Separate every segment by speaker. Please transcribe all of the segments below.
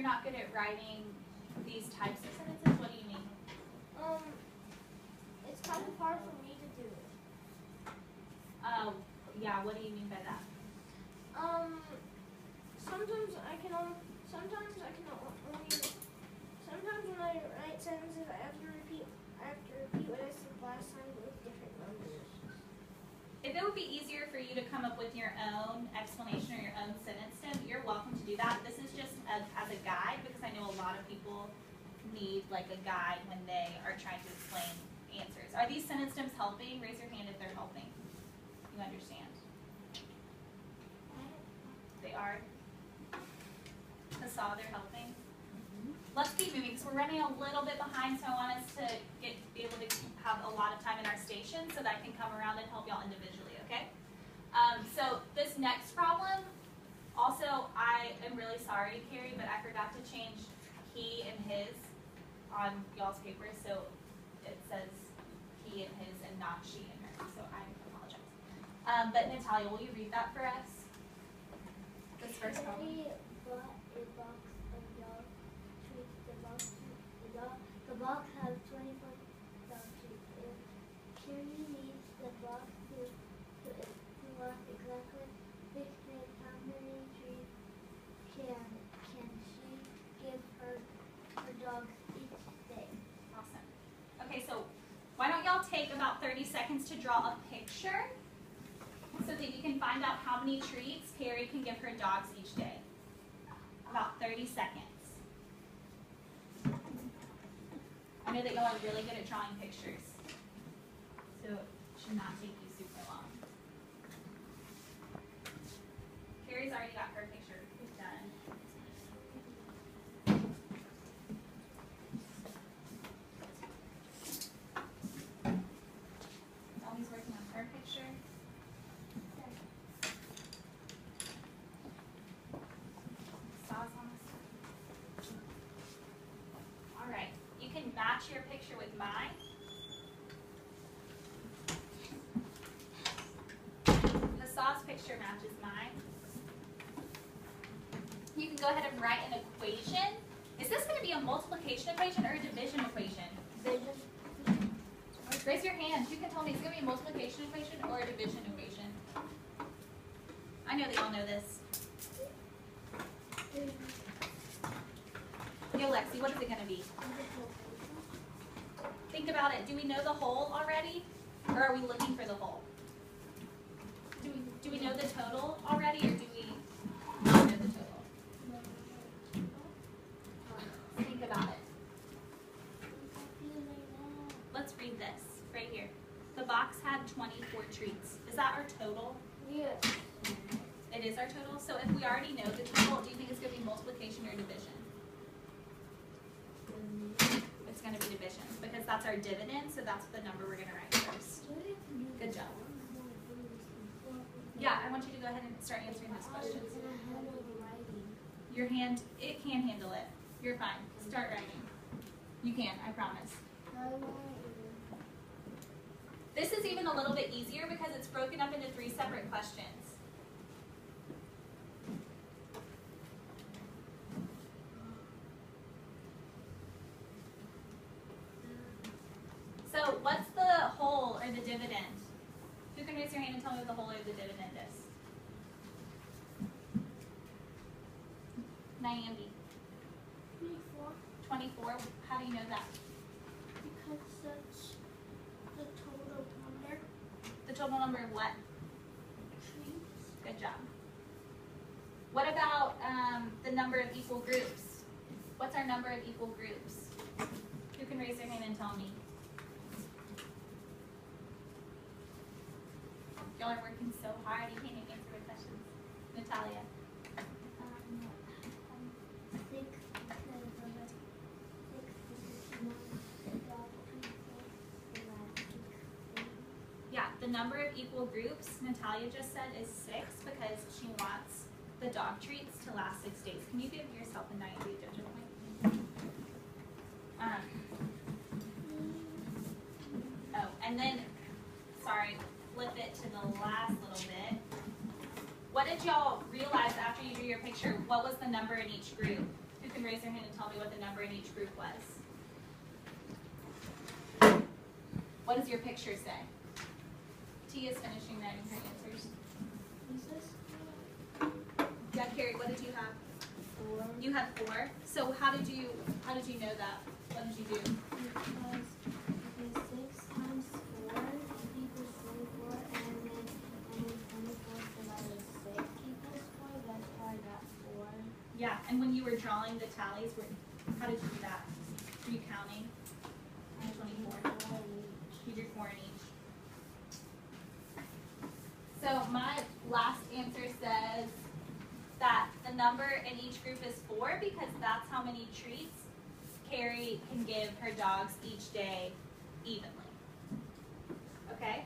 Speaker 1: you're not good at writing these types of sentences? What do you mean?
Speaker 2: It's kind of hard for me to do it.
Speaker 1: Yeah, what do you mean by that?
Speaker 2: Sometimes when I write sentences, I have to repeat what I said last time with different numbers.
Speaker 1: If it would be easier for you to come up with your own explanation or your own sentence stem, you're welcome to do that. This is just as a guide, because I know a lot of people need like a guide when they are trying to explain answers. Are these sentence stems helping? Raise your hand if they're helping. You understand? They are? Hassah, they're helping? Let's keep moving because we're running a little bit behind, so I want us to be able to have a lot of time in our station so that I can come around and help y'all individually, okay? So this next problem, also I am really sorry, Carrie, but I forgot to change he and his on y'all's paper, so it says he and his and not she and her, so I apologize. But Natalia, will you read that for us? This first problem.
Speaker 3: The box has 24 dog treats. If Shirley needs the box to work exactly 6 days, how many treats can she give her dogs each day?
Speaker 1: Awesome. Okay, so why don't y'all take about 30 seconds to draw a picture so that you can find out how many treats Carrie can give her dogs each day. About 30 seconds. I know that y'all are really good at drawing pictures, so it should not take you super long. Carrie's already got her picture done. Always working on her picture. Sauce on this. All right. You can match your picture with mine. Hassah's picture matches mine. You can go ahead and write an equation. Is this going to be a multiplication equation or a division equation?
Speaker 3: Division.
Speaker 1: Raise your hand. You can tell me, is it going to be a multiplication equation or a division equation? I know that y'all know this. Yo, Lexi, what is it going to be? Think about it. Do we know the whole already? Or are we looking for the whole? Do we know the total already, or do we not know the total? Think about it. Let's read this right here. The box had 24 treats. Is that our total?
Speaker 2: Yes.
Speaker 1: It is our total. So if we already know the total, do you think it's going to be multiplication or division? It's going to be division because that's our dividend, so that's the number we're going to write first. Good job. Yeah, I want you to go ahead and start answering those questions. Your hand, it can handle it. You're fine. Start writing. You can, I promise. This is even a little bit easier because it's broken up into 3 separate questions. So what's the whole or the dividend? Who can raise your hand and tell me what the whole or the dividend is? Nyambi. 24. How do you know that?
Speaker 3: Because that's the total number.
Speaker 1: The total number of what?
Speaker 3: Treats.
Speaker 1: Good job. What about the number of equal groups? What's our number of equal groups? Who can raise their hand and tell me? Y'all are working so hard, you can't even answer my questions. Natalia.
Speaker 3: 6
Speaker 1: Yeah, the number of equal groups, Natalia just said, is 6 because she wants the dog treats to last 6 days. Can you give yourself a 90 judgment point? Oh, and then, sorry, flip it to the last little bit. What did y'all realize after you drew your picture? What was the number in each group? Who can raise their hand and tell me what the number in each group was? What does your picture say? Tia's finishing writing her answers. Yeah, Carrie, what did you have?
Speaker 3: 4.
Speaker 1: You had 4. So how did you know that? What did you do?
Speaker 3: Because 6 times 4 equals 24, and then 24 divided 6 equals 4. That's why I got 4.
Speaker 1: Yeah, and when you were drawing the tallies, how did you do that? Were you counting? 24. You did 4 in each. So my last answer says that the number in each group is 4 because that's how many treats Carrie can give her dogs each day evenly. Okay?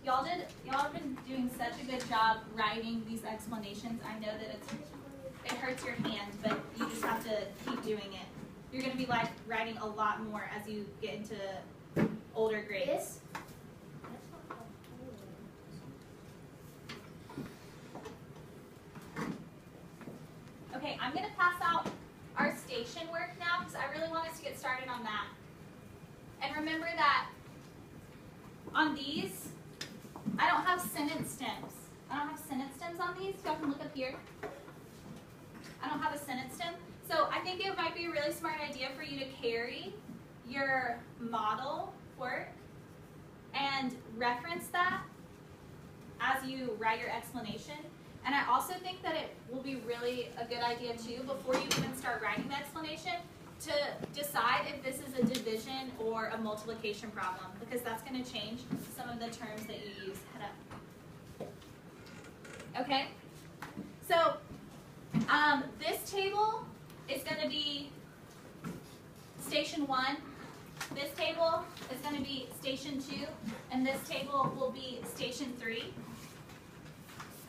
Speaker 1: Y'all have been doing such a good job writing these explanations. I know that it hurts your hand, but you just have to keep doing it. You're going to be like writing a lot more as you get into older grades. Okay, I'm going to pass out our station work now because I really want us to get started on that. And remember that on these, I don't have sentence stems. I don't have sentence stems on these. Y'all can look up here. I don't have a sentence stem. So I think it might be a really smart idea for you to carry your model work and reference that as you write your explanation. And I also think that it will be really a good idea too, before you even start writing the explanation, to decide if this is a division or a multiplication problem, because that's going to change some of the terms that you use. Head up. Okay? So this table is going to be station 1. This table is going to be station 2, and this table will be station 3.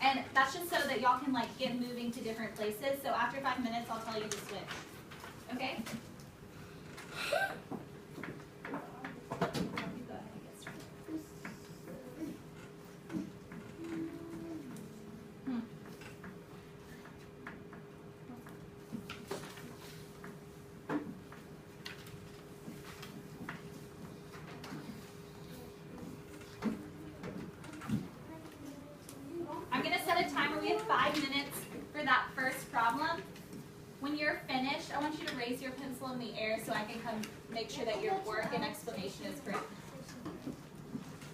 Speaker 1: And that's just so that y'all can like get moving to different places. So after 5 minutes, I'll tell you to switch. Okay? You go ahead and get started. I'm going to set a timer. We have 5 minutes for that first problem. When you're finished, I want you to raise your pencil in the air so I can come make sure that your work and explanation is correct.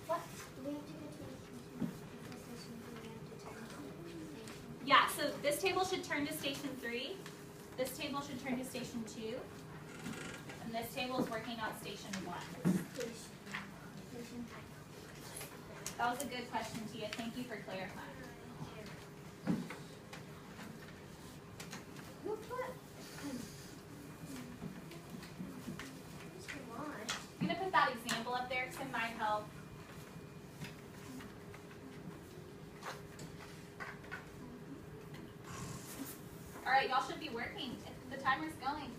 Speaker 1: What? Yeah, so this table should turn to station 3. This table should turn to station 2. And this table is working out station 1. That was a good question, Tia. Thank you for clarifying. I'm going to put that example up there because it might help. All right, y'all should be working. The timer's going.